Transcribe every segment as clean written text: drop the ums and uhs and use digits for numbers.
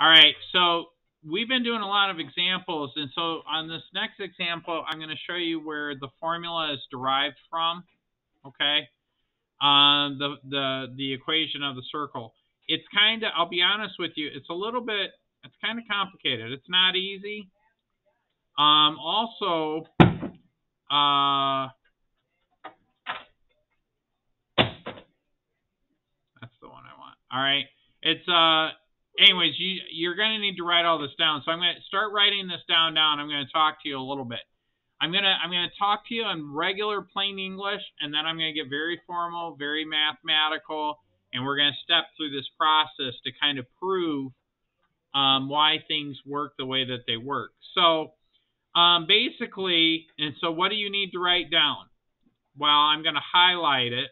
All right, so we've been doing a lot of examples, and so on this next example, I'm going to show you where the formula is derived from. Okay, the equation of the circle. It's kind of, I'll be honest with you, it's kind of complicated. It's not easy. Also, that's the one I want. All right, it's anyways, you're going to need to write all this down. So I'm going to start writing this down now, and I'm going to talk to you a little bit. I'm gonna talk to you in regular plain English, and then I'm gonna get very formal, very mathematical, and we're gonna step through this process to kind of prove why things work the way that they work. So basically, and so what do you need to write down? Well, I'm gonna highlight it,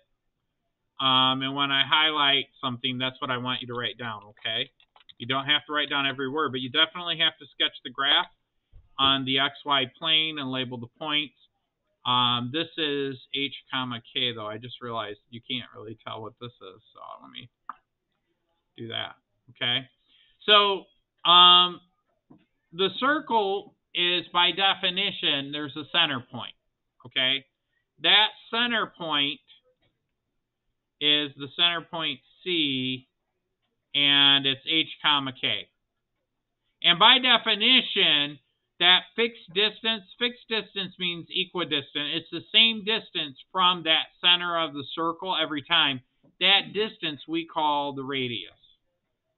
and when I highlight something, that's what I want you to write down. Okay? You don't have to write down every word, but you definitely have to sketch the graph on the XY plane and label the points. This is H comma K, though. I just realized you can't really tell what this is, so let me do that. Okay, so the circle is, by definition, there's a center point. Okay, that center point is the center point C, and it's H comma K. And by definition, that fixed distance means equidistant. It's the same distance from that center of the circle every time. That distance we call the radius.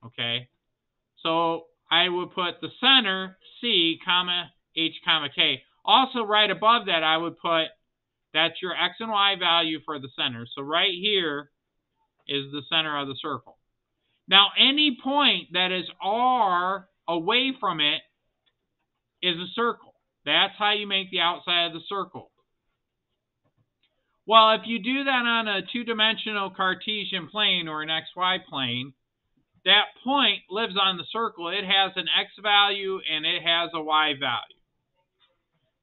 Okay? So I would put the center, C, comma, H, comma, K. Also, right above that, I would put, that's your X and Y value for the center. So right here is the center of the circle. Now, any point that is R away from it is a circle. That's how you make the outside of the circle. Well, if you do that on a two-dimensional Cartesian plane or an XY plane, that point lives on the circle. It has an X value and it has a Y value.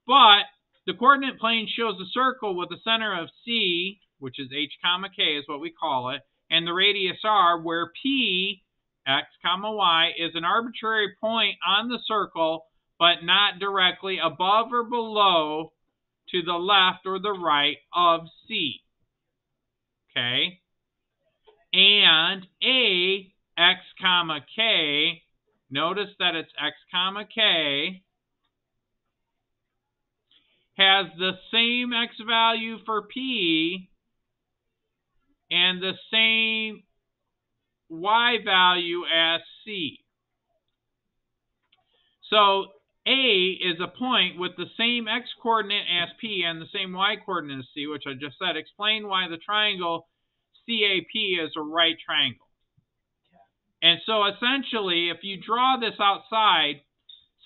But the coordinate plane shows a circle with a center of C, which is H comma K is what we call it, and the radius R, where P, X comma Y, is an arbitrary point on the circle, but not directly above or below, to the left or the right of C. Okay? And A, X comma K, notice that it's X comma K, has the same X value for P and the same Y value as C. So A is a point with the same X coordinate as P and the same Y coordinate as C, which I just said. Explain why the triangle CAP is a right triangle. And so essentially, if you draw this outside,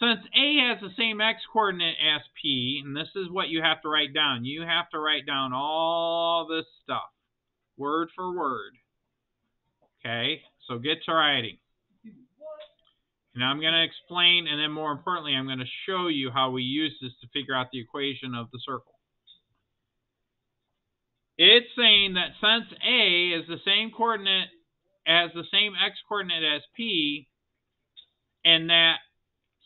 since A has the same X coordinate as P, and this is what you have to write down. You have to write down all this stuff, word for word. Okay, so get to writing. Now I'm going to explain, and then more importantly, I'm going to show you how we use this to figure out the equation of the circle. It's saying that since A is the same coordinate as the same X coordinate as P, and that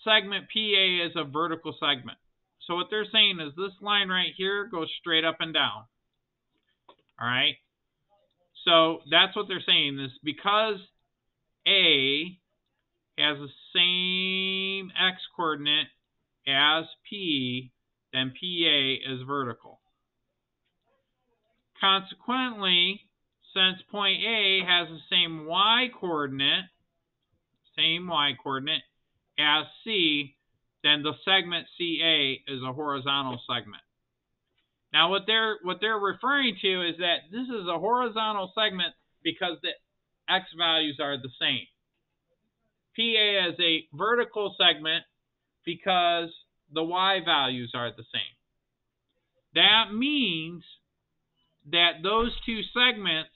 segment PA is a vertical segment. So what they're saying is this line right here goes straight up and down. All right? So that's what they're saying is because A has the same X coordinate as P, then PA is vertical. Consequently, since point A has the same Y coordinate as C, then the segment CA is a horizontal segment. Now what they're referring to is that this is a horizontal segment because the X values are the same. PA is a vertical segment because the Y values are the same. That means that those two segments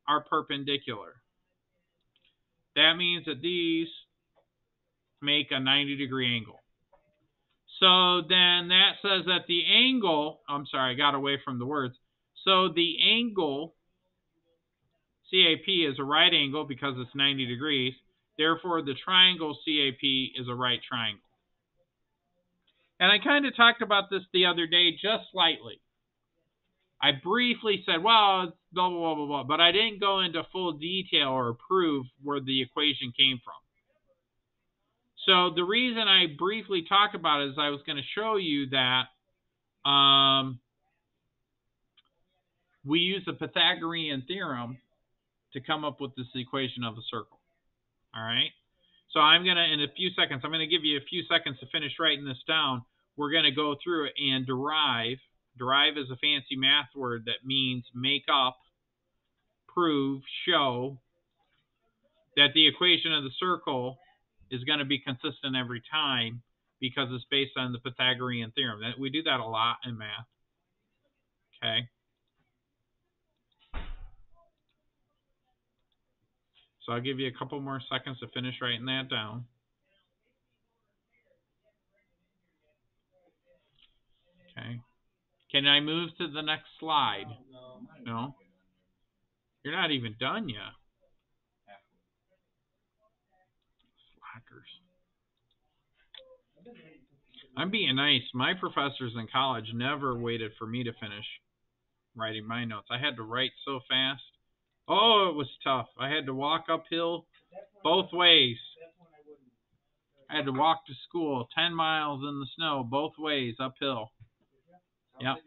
are perpendicular. That means that these make a 90-degree angle. So then that says that the angle, I'm sorry, I got away from the words. So the angle, CAP, is a right angle because it's 90 degrees. Therefore, the triangle CAP is a right triangle. And I kind of talked about this the other day just slightly. I briefly said, well, it's blah, blah, blah, blah, blah, but I didn't go into full detail or prove where the equation came from. So the reason I briefly talked about it is I was going to show you that we use the Pythagorean theorem to come up with this equation of a circle. All right? So I'm going to, in a few seconds, I'm going to give you a few seconds to finish writing this down. We're going to go through it and derive. Derive is a fancy math word that means make up, prove, show that the equation of the circle is going to be consistent every time because it's based on the Pythagorean theorem. We do that a lot in math. Okay. So I'll give you a couple more seconds to finish writing that down. Okay. Can I move to the next slide? No? You're not even done yet. Slackers. I'm being nice. My professors in college never waited for me to finish writing my notes. I had to write so fast. Oh, it was tough. I had to walk uphill both ways. I had to walk to school 10 miles in the snow both ways uphill. Yep.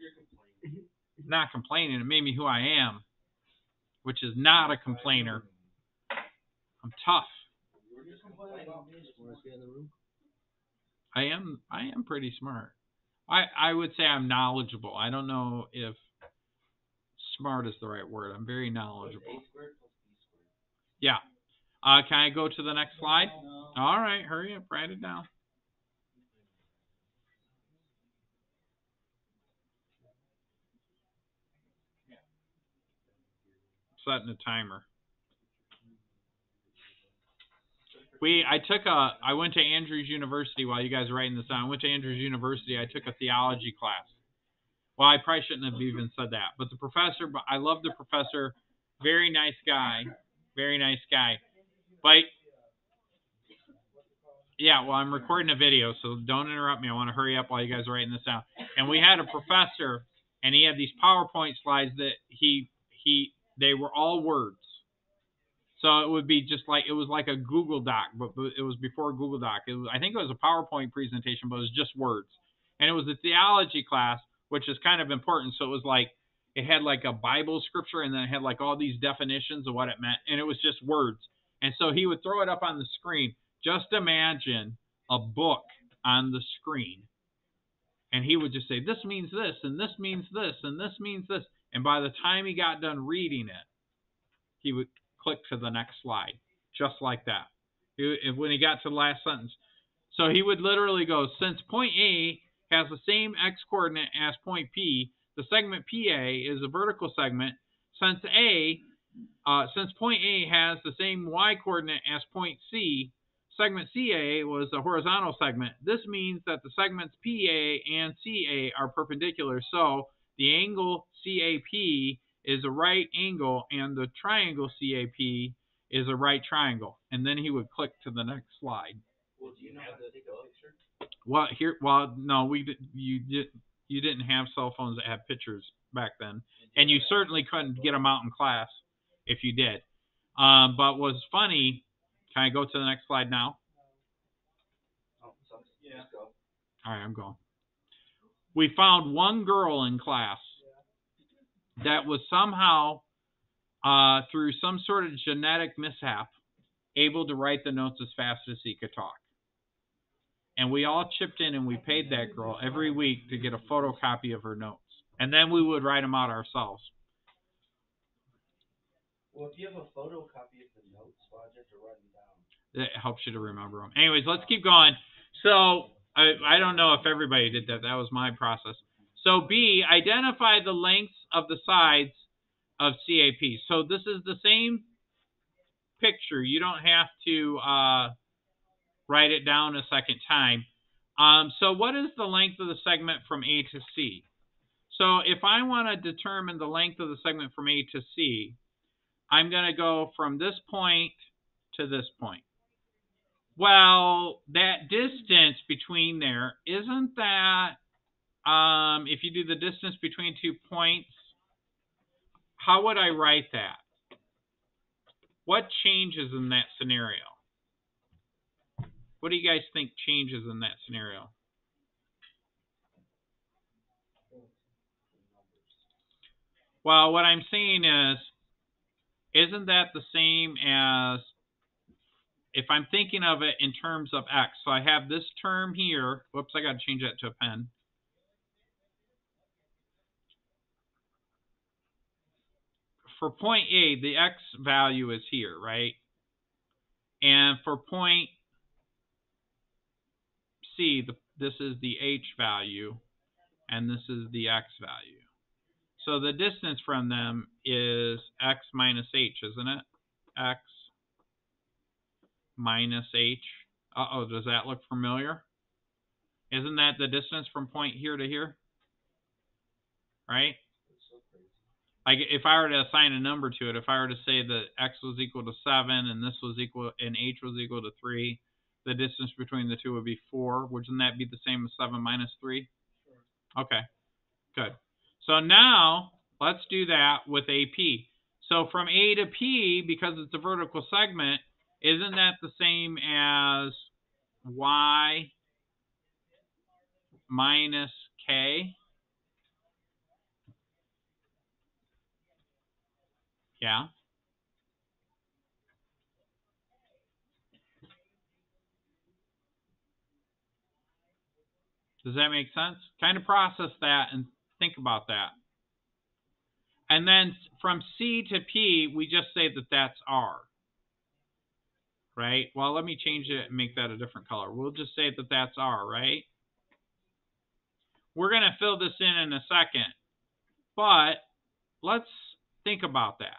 Not complaining. It made me who I am, which is not a complainer. I'm tough. I am pretty smart. I would say I'm knowledgeable. I don't know if smart is the right word. I'm very knowledgeable. Yeah. Can I go to the next slide? All right, hurry up, write it down. Setting a timer. I went to Andrews University while you guys are writing this down. I went to Andrews University. I took a theology class. Well, I probably shouldn't have even said that. But the professor, I love the professor. Very nice guy. Very nice guy. But, yeah, well, I'm recording a video, so don't interrupt me. I want to hurry up while you guys are writing this down. And we had a professor, and he had these PowerPoint slides that they were all words. So it would be just like, it was like a Google Doc, but it was before Google Doc. I think it was a PowerPoint presentation, but it was just words. And it was a theology class, which is kind of important. So it was like, it had like a Bible scripture, and then it had like all these definitions of what it meant. And it was just words. And so he would throw it up on the screen. Just imagine a book on the screen. And he would just say, this means this, and this means this, and this means this. And by the time he got done reading it, he would click to the next slide, just like that. When he got to the last sentence. So he would literally go, since point A has the same x coordinate as point P, the segment PA is a vertical segment. Since point A has the same y coordinate as point C, segment CA was a horizontal segment. This means that the segments PA and CA are perpendicular. So the angle CAP is a right angle, and the triangle CAP is a right triangle. And then he would click to the next slide. Well, do you know how to take a picture? No, you didn't have cell phones that had pictures back then, and you certainly couldn't get them out in class if you did. But what's funny? Can I go to the next slide now? Yeah. Go. All right, I'm going. We found one girl in class that was somehow, through some sort of genetic mishap, able to write the notes as fast as he could talk. And we all chipped in, and we paid that girl every week to get a photocopy of her notes. And then we would write them out ourselves. Well, if you have a photocopy of the notes, why did you have to write them down? It helps you to remember them. Anyways, let's keep going. So I don't know if everybody did that. That was my process. So B, identify the lengths of the sides of CAP. So this is the same picture. You don't have to write it down a second time. So what is the length of the segment from A to C? So if I want to determine the length of the segment from A to C, I'm going to go from this point to this point. Well, that distance between there, isn't that, if you do the distance between 2 points, how would I write that? What changes in that scenario? What do you guys think changes in that scenario? Well, what I'm saying is, isn't that the same as if I'm thinking of it in terms of x? So I have this term here. Whoops, I got to change that to a pen. For point A, the x value is here, right? And for point C, this is the h value, and this is the x value. So the distance from them is x minus h, isn't it? X minus h. Uh-oh, does that look familiar? Isn't that the distance from point here to here? Right? Like if I were to assign a number to it, if I were to say that x was equal to 7 and this was equal and h was equal to 3, the distance between the two would be 4. Wouldn't that be the same as 7 minus 3? Sure. Okay, good. So now let's do that with AP. So from A to P, because it's a vertical segment, isn't that the same as y minus k? Yeah. Does that make sense? Kind of process that and think about that. And then from C to P, we just say that that's R. Right? Well, let me change it and make that a different color. We'll just say that that's R, right? We're going to fill this in a second. But let's think about that.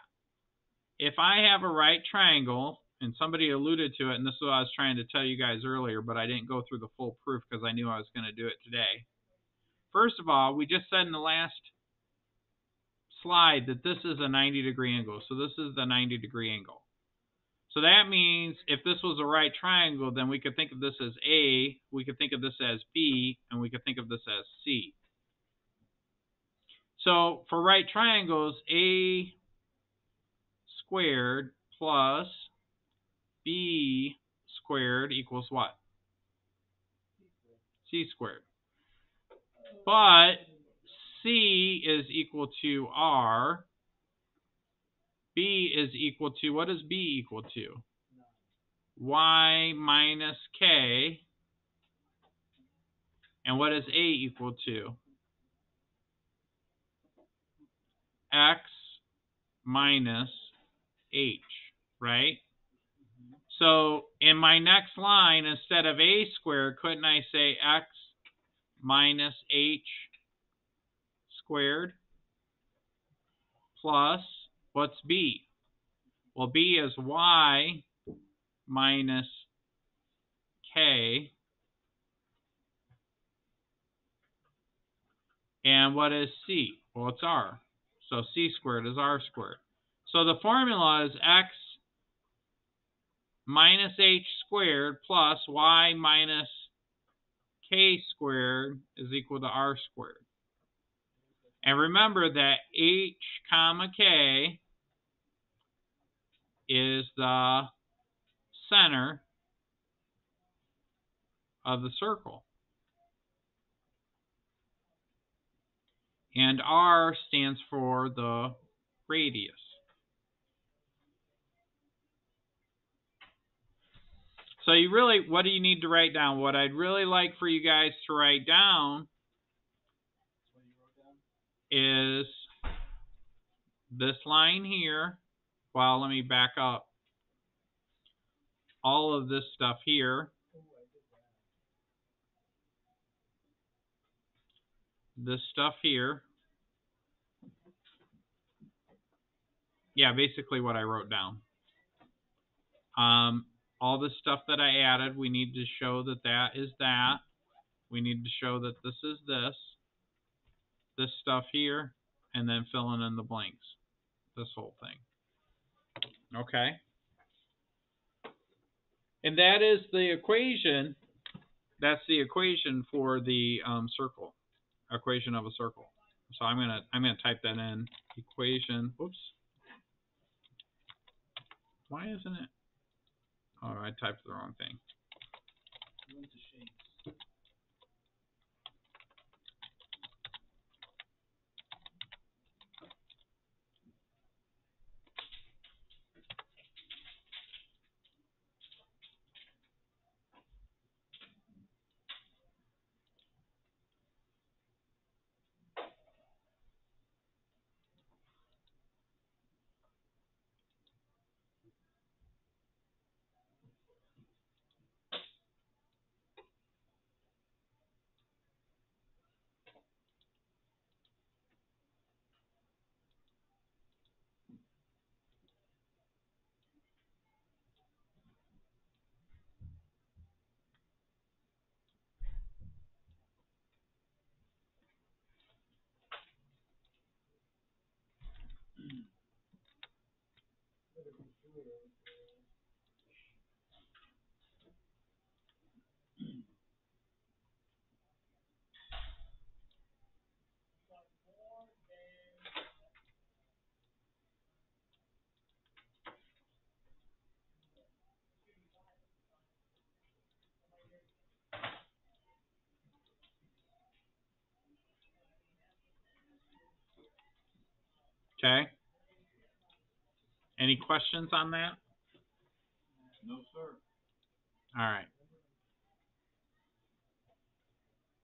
If I have a right triangle, and somebody alluded to it, and this is what I was trying to tell you guys earlier, but I didn't go through the full proof because I knew I was going to do it today. First of all, we just said in the last slide that this is a 90-degree angle. So this is the 90-degree angle. So that means if this was a right triangle, then we could think of this as A, we could think of this as B, and we could think of this as C. So for right triangles, A squared plus B squared equals what? C squared. But C is equal to R. B is equal to, what is B equal to? Y minus K. And what is A equal to? X minus H, right? So in my next line, instead of A squared, couldn't I say X minus H squared plus, what's B? Well, B is Y minus K. And what is C? Well, it's R. So C squared is R squared. So the formula is X minus H squared plus Y minus K squared is equal to R squared. And remember that H comma K is the center of the circle. And R stands for the radius. So you really, what do you need to write down? What I'd really like for you guys to write down is this line here. Well, let me back up. All of this stuff here. This stuff here. Yeah, basically what I wrote down. All the stuff that I added, we need to show that that is that. We need to show that this is this. This stuff here, and then filling in the blanks. This whole thing. Okay? And that is the equation. That's the equation for the circle. Equation of a circle. So I'm gonna type that in. Equation. Whoops. Why isn't it? Oh, I typed the wrong thing. Okay. Any questions on that? No, sir. All right.